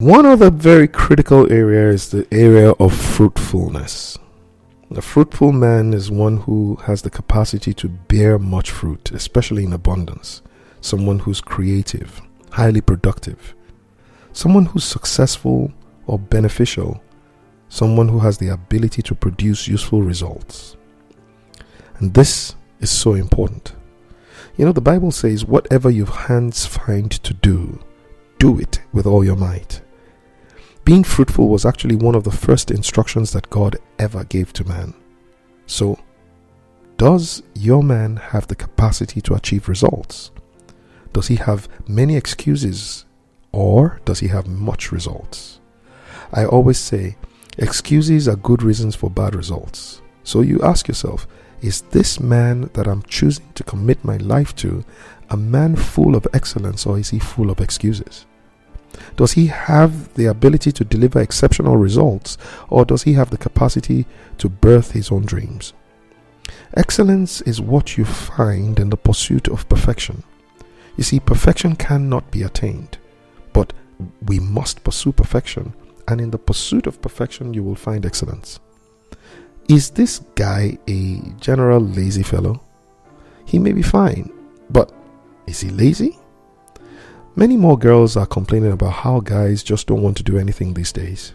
One other very critical area is the area of fruitfulness. A fruitful man is one who has the capacity to bear much fruit, especially in abundance. Someone who's creative, highly productive. Someone who's successful or beneficial. Someone who has the ability to produce useful results. And this is so important. You know, the Bible says, whatever your hands find to do, do it with all your might. Being fruitful was actually one of the first instructions that God ever gave to man. So, does your man have the capacity to achieve results? Does he have many excuses, or does he have much results? I always say, excuses are good reasons for bad results. So you ask yourself, is this man that I'm choosing to commit my life to a man full of excellence, or is he full of excuses? Does he have the ability to deliver exceptional results, or does he have the capacity to birth his own dreams? Excellence is what you find in the pursuit of perfection. You see, perfection cannot be attained, but we must pursue perfection, and in the pursuit of perfection you will find excellence. Is this guy a general lazy fellow? He may be fine, but is he lazy? Many more girls are complaining about how guys just don't want to do anything these days.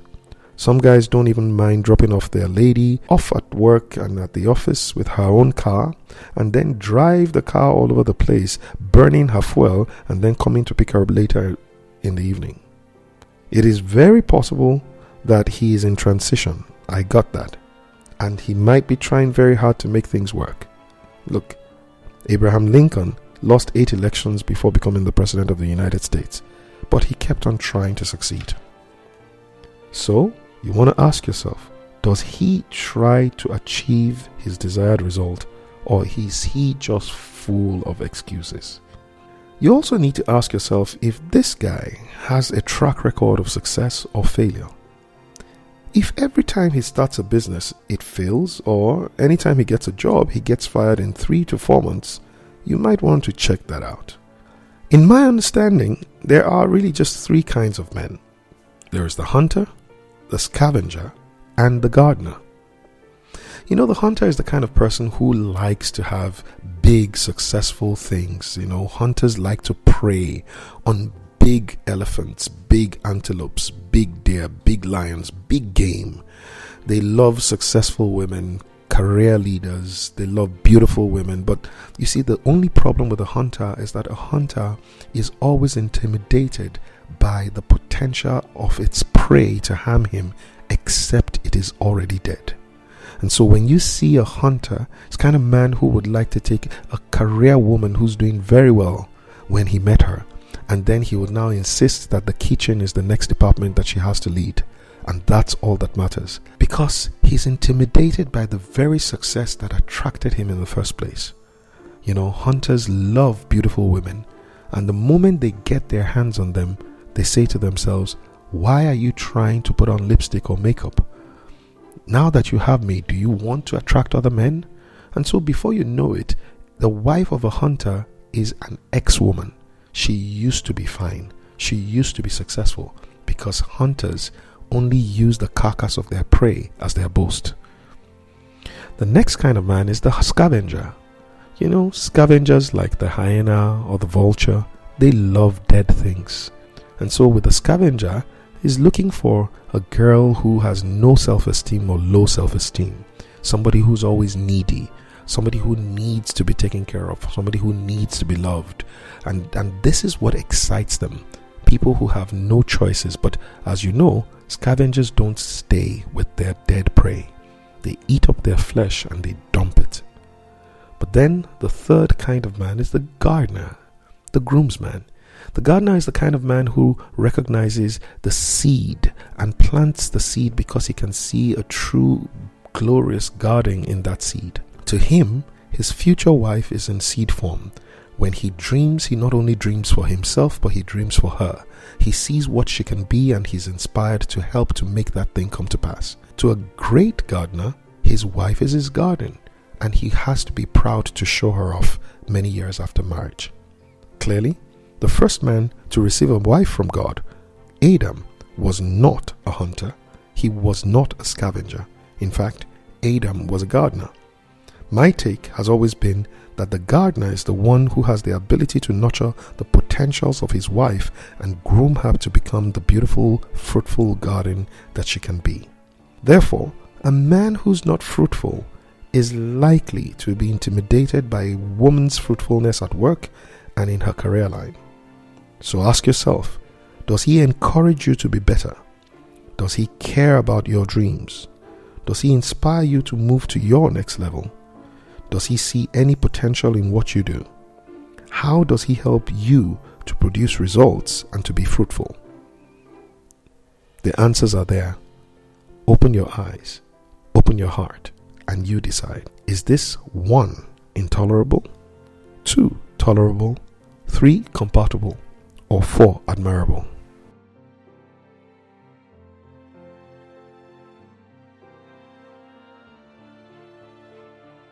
Some guys don't even mind dropping off their lady off at work and at the office with her own car, and then drive the car all over the place, burning her fuel, and then coming to pick her up later in the evening. It is very possible that he is in transition. I got that. And he might be trying very hard to make things work. Look, Abraham Lincoln lost 8 elections before becoming the president of the United States, but he kept on trying to succeed. So, you want to ask yourself, does he try to achieve his desired result, or is he just full of excuses? You also need to ask yourself if this guy has a track record of success or failure. If every time he starts a business it fails, or anytime he gets a job he gets fired in 3 to 4 months, you might want to check that out. In my understanding, there are really just 3 kinds of men. There is the hunter, the scavenger, and the gardener. You know, the hunter is the kind of person who likes to have big, successful things. You know, hunters like to prey on big elephants, big antelopes, big deer, big lions, big game. They love successful women, career leaders. They love beautiful women. But you see, the only problem with a hunter is that a hunter is always intimidated by the potential of its prey to harm him, except it is already dead. And so when you see a hunter, it's kind of man who would like to take a career woman who's doing very well when he met her, and then he would now insist that the kitchen is the next department that she has to lead. And that's all that matters, because he's intimidated by the very success that attracted him in the first place. You know, hunters love beautiful women, and the moment they get their hands on them, they say to themselves, why are you trying to put on lipstick or makeup? Now that you have me, do you want to attract other men? And so before you know it, the wife of a hunter is an ex-woman. She used to be fine. She used to be successful, because hunters only use the carcass of their prey as their boast. The next kind of man is the scavenger. You know, scavengers like the hyena or the vulture, they love dead things. And so with the scavenger, he's looking for a girl who has no self-esteem or low self-esteem. Somebody who's always needy. Somebody who needs to be taken care of. Somebody who needs to be loved. And this is what excites them. People who have no choices. But as you know, scavengers don't stay with their dead prey. They eat up their flesh and they dump it. But then the third kind of man is the gardener, the groomsman. The gardener is the kind of man who recognizes the seed and plants the seed because he can see a true glorious garden in that seed. To him, his future wife is in seed form. When he dreams, he not only dreams for himself, but he dreams for her. He sees what she can be and he's inspired to help to make that thing come to pass. To a great gardener, his wife is his garden, and he has to be proud to show her off many years after marriage. Clearly, the first man to receive a wife from God, Adam, was not a hunter. He was not a scavenger. In fact, Adam was a gardener. My take has always been that the gardener is the one who has the ability to nurture the potentials of his wife and groom her to become the beautiful, fruitful garden that she can be. Therefore, a man who's not fruitful is likely to be intimidated by a woman's fruitfulness at work and in her career line. So ask yourself, does he encourage you to be better? Does he care about your dreams? Does he inspire you to move to your next level? Does he see any potential in what you do? How does he help you to produce results and to be fruitful? The answers are there. Open your eyes, open your heart, and you decide. Is this 1, intolerable, 2, tolerable, 3, compatible, or 4, admirable?